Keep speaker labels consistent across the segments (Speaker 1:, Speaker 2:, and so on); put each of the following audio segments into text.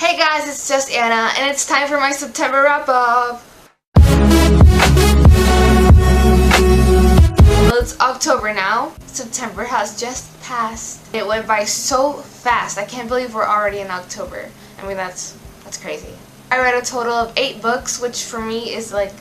Speaker 1: Hey guys, it's just Anna, and it's time for my September wrap-up. Well, it's October now. September has just passed. It went by so fast. I can't believe we're already in October. I mean, that's crazy. I read a total of 8 books, which for me is like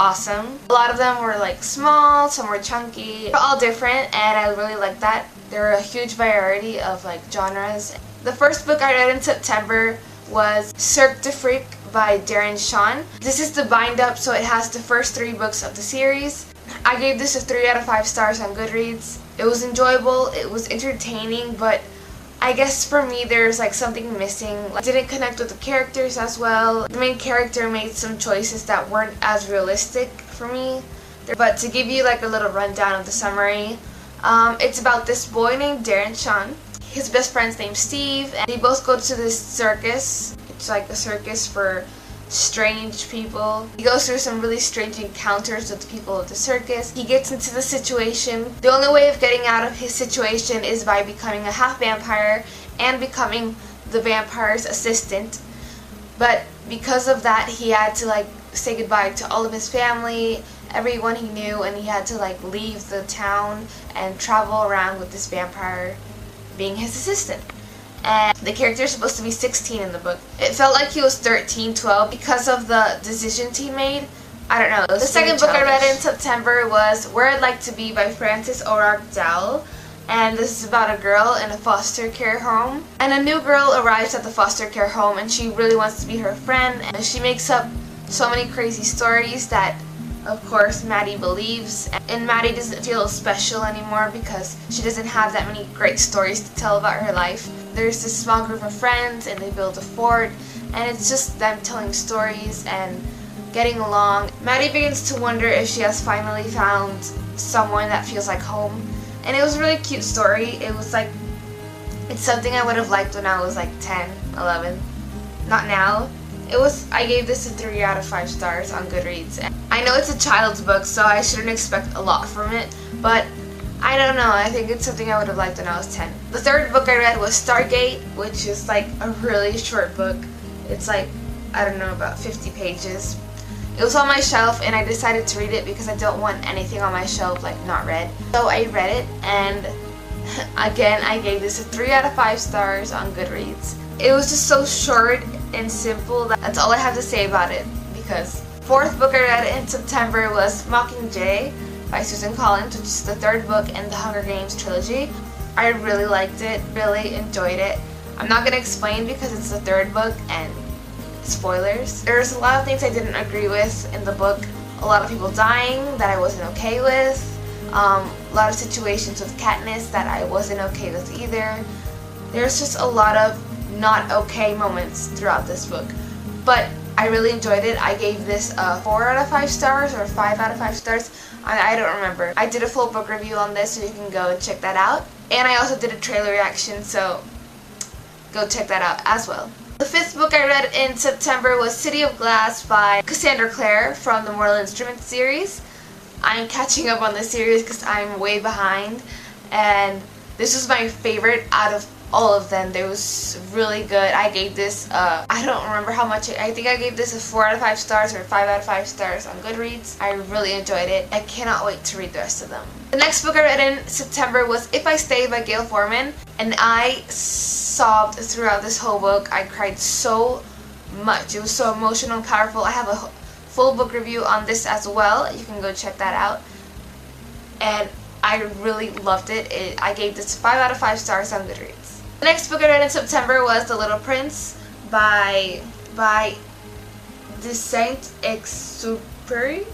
Speaker 1: awesome. A lot of them were like small, some were chunky. They're all different, and I really like that. There are a huge variety of like genres. The first book I read in September was Cirque du Freak by Darren Shan. This is the bind up, so it has the first 3 books of the series. I gave this a 3 out of 5 stars on Goodreads. It was enjoyable, it was entertaining, but I guess for me there's like something missing. I didn't connect with the characters as well. The main character made some choices that weren't as realistic for me. But to give you like a little rundown of the summary, it's about this boy named Darren Shan. His best friend's named Steve, and they both go to this circus. It's like a circus for strange people. He goes through some really strange encounters with the people of the circus. He gets into the situation. The only way of getting out of his situation is by becoming a half vampire and becoming the vampire's assistant. But because of that, he had to like say goodbye to all of his family, everyone he knew, and he had to like leave the town and travel around with this vampire being his assistant. And the character is supposed to be 16 in the book. It felt like he was 13, 12 because of the decisions he made. I don't know. The second book I read in September was Where I'd Like to Be by Frances O'Rourke Dowell. And this is about a girl in a foster care home. And a new girl arrives at the foster care home, and she really wants to be her friend. And she makes up so many crazy stories that, of course, Maddie believes. And Maddie doesn't feel special anymore because she doesn't have that many great stories to tell about her life. There's this small group of friends, and they build a fort, and it's just them telling stories and getting along. Maddie begins to wonder if she has finally found someone that feels like home. And it was a really cute story. It was like, it's something I would have liked when I was like 10, 11. Not now. I gave this a 3 out of 5 stars on Goodreads. I know it's a child's book, so I shouldn't expect a lot from it, but I don't know, I think it's something I would have liked when I was 10. The third book I read was Stargate, which is like a really short book. It's like, I don't know, about 50 pages. It was on my shelf, and I decided to read it because I don't want anything on my shelf like not read. So I read it, and again, I gave this a 3 out of 5 stars on Goodreads. It was just so short and simple. That's all I have to say about it. Because fourth book I read in September was Mockingjay by Susan Collins, which is the 3rd book in the Hunger Games trilogy. I really liked it, really enjoyed it. I'm not going to explain because it's the 3rd book and spoilers. There's a lot of things I didn't agree with in the book. A lot of people dying that I wasn't okay with. A lot of situations with Katniss that I wasn't okay with either. There's just a lot of not okay moments throughout this book, but I really enjoyed it. I gave this a 4 out of 5 stars or 5 out of 5 stars. I don't remember. I did a full book review on this, so you can go and check that out. And I also did a trailer reaction, so go check that out as well. The 5th book I read in September was City of Glass by Cassandra Clare from the Mortal Instruments series. I'm catching up on this series because I'm way behind, and this was my favorite out of all of them. It was really good. I gave this, I don't remember how much, I think I gave this a 4 out of 5 stars or 5 out of 5 stars on Goodreads. I really enjoyed it. I cannot wait to read the rest of them. The next book I read in September was If I Stay by Gayle Forman, and I sobbed throughout this whole book. I cried so much. It was so emotional and powerful. I have a full book review on this as well. You can go check that out. And I really loved it. I gave this 5 out of 5 stars on Goodreads. The next book I read in September was The Little Prince by de Saint-Exupéry.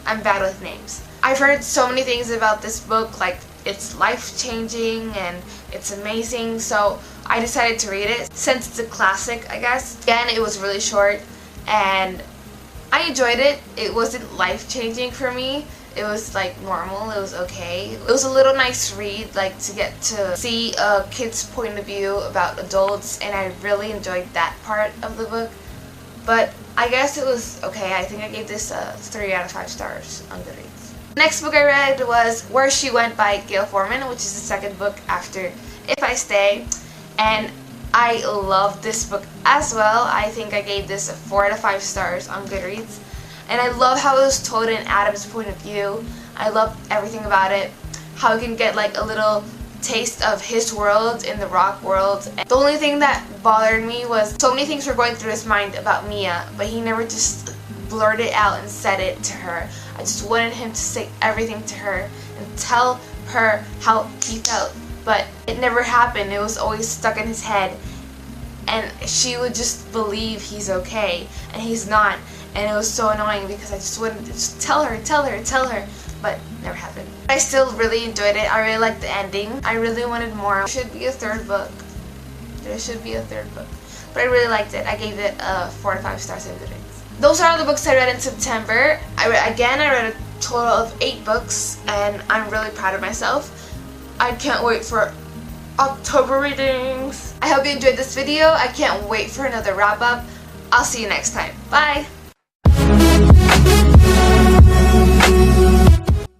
Speaker 1: I'm bad with names. I've heard so many things about this book, like it's life-changing and it's amazing, so I decided to read it since it's a classic, I guess. Again, it was really short, and I enjoyed it. It wasn't life-changing for me. It was like normal, it was okay. It was a little nice read, like to get to see a kid's point of view about adults, and I really enjoyed that part of the book. But I guess it was okay. I think I gave this a 3 out of 5 stars on Goodreads. The next book I read was Where She Went by Gayle Forman, which is the 2nd book after If I Stay. And I love this book as well. I think I gave this 4 out of 5 stars on Goodreads. And I love how it was told in Adam's point of view. I love everything about it. How we can get like a little taste of his world in the rock world. And the only thing that bothered me was so many things were going through his mind about Mia, but he never just blurted it out and said it to her. I just wanted him to say everything to her and tell her how he felt, but it never happened. It was always stuck in his head, and she would just believe he's okay and he's not, and it was so annoying because I just wanted to just tell her, but never happened. I still really enjoyed it. I really liked the ending. I really wanted more. There should be a third book. There should be a third book. But I really liked it. I gave it 4 out of 5 stars in Goodreads. Those are all the books I read in September. I read a total of 8 books, and I'm really proud of myself. I can't wait for October readings. I hope you enjoyed this video. I can't wait for another wrap up. I'll see you next time. Bye!